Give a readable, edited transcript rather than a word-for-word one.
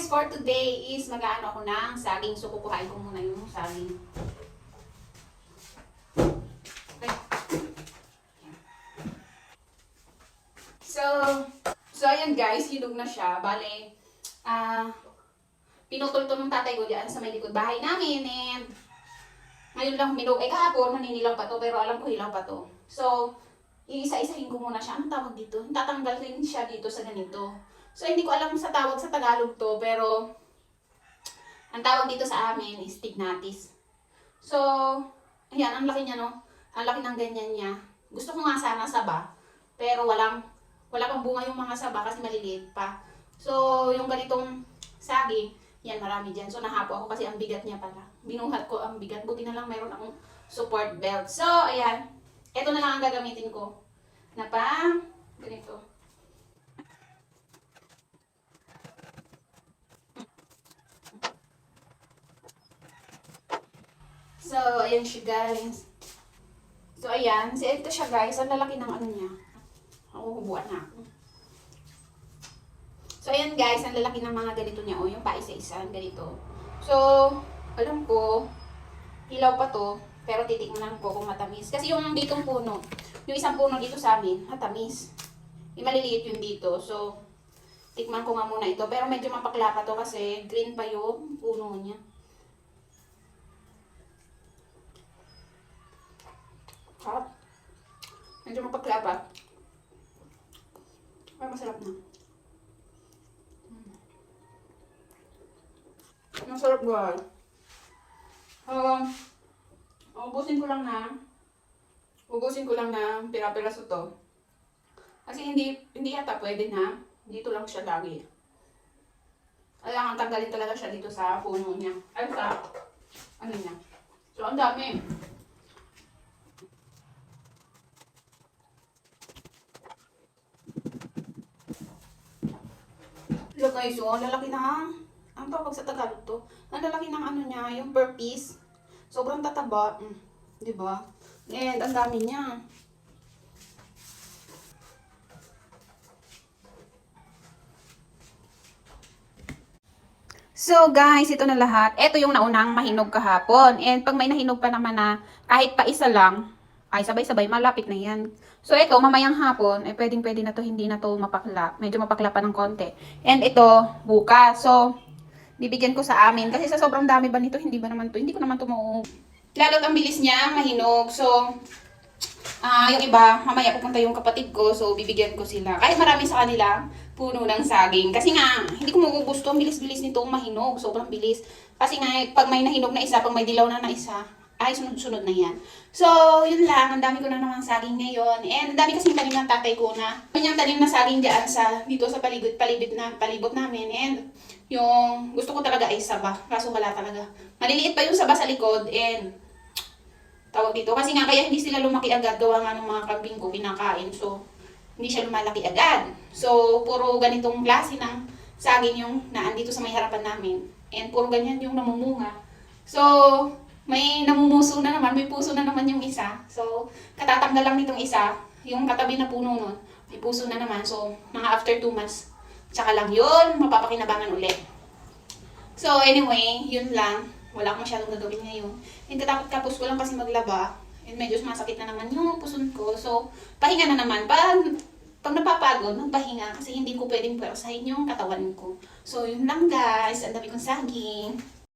guys, for today is mag-aano ako ng saging. So, kukuhain ko muna yung saging. Okay. So ayan guys, hinog na siya. Bale, pinutol to ng tatay ko dyan sa may likod bahay namin. And ngayon lang hinog. Kahapon, maninilang pa to. Pero alam ko hilaw pa to. So, iisa-isahin ko muna siya. Anong tawag dito? Tatanggal rin siya dito sa ganito. So, hindi ko alam sa tawag sa Tagalog to, pero ang tawag dito sa amin is tignatis. So, ayan, ang laki niya, no? Ang laki ng ganyan niya. Gusto ko nga sana saba, pero wala pang bunga yung mga saba kasi maliliit pa. So, yung ganitong saging, yan, marami dyan. So, nahapo ako kasi ang bigat niya pala. Binuhat ko ang bigat. Buti na lang mayroon akong support belt. So, ayan. Ito na lang ang gagamitin ko. Na pang ganito. So, ayan siya guys. So, ayan. Ito siya guys. Ang lalaki ng ano niya. Huhubuan na ako. So, ayan guys. Ang lalaki ng mga ganito niya. O, yung paisa-isa. Ganito. So, alam ko, hilaw pa to. Pero titikman lang po kung matamis. Kasi yung ditong puno, yung isang puno dito sa amin, matamis. Yung maliliit yung dito. So, tikman ko nga muna ito. Pero medyo mapakla pa to kasi green pa yung puno niya. Sarap. Medyo mapakla pa. Ay, masarap na. Masarap guys. Ubusin ko lang na pira-piraso to. Kasi hindi yata pwede na dito lang siya lagi. Kailangan tanggalin talaga siya dito sa puno niya. Ay, sa ano niya. So, ang dami. Look guys, ang lalaki ng, ang tawag sa Tagalog to, ang lalaki ng ano niya, yung per piece. Sobrang tataba. Diba? And ang dami niya. So guys, ito na lahat. Ito yung naunang mahinog kahapon. And pag may nahinog pa naman na kahit pa isa lang, ay sabay-sabay, malapit na yan. So ito, mamayang hapon, pwedeng-pwede na to, hindi na to mapakla. Medyo mapakla pa ng konti. And ito, bukas. So, bibigyan ko sa amin. Kasi sa sobrang dami ba nito, hindi ko naman to lalo't ang bilis niya, mahinog. So, yung iba, mamaya pupunta yung kapatid ko, so bibigyan ko sila. Kahit marami sa kanila, puno ng saging. Kasi nga, hindi ko magugusto, ang bilis-bilis nito mahinog, sobrang bilis. Kasi nga, pag may nahinog na isa, pag may dilaw na isa, ay sunod-sunod na yan. So, yun lang, ang dami ko na naman saging ngayon. And ang dami kasing tanim ng tatay ko na, kanyang tanim na saging dyan dito sa palibot namin. And yung gusto ko talaga ay saba, kaso wala talaga. Maliliit pa yung saba sa likod, and tawag dito. Kasi nga kaya hindi sila lumaki agad, gawa nga ng mga kambing ko kinakain. So, hindi siya lumalaki agad. So, puro ganitong klase ng saging yung naandito sa may harapan namin. And puro ganyan yung namumunga. So, may namumuso na naman, may puso na naman yung isa. So, katatanggal lang nitong isa, yung katabi na puno nun, may puso na naman. So, mga after 2 months, tsaka lang yun, mapapakinabangan ulit. So, anyway, yun lang. Wala akong masyadong gagawin ngayon. And katapos ko lang kasi maglaba. And medyo masakit na naman yung puson ko. So, pahinga na naman. Pag napapagod, magpahinga. Kasi hindi ko pwedeng pwersahin yung katawan ko. So, yun lang guys. Ang dami kong saging.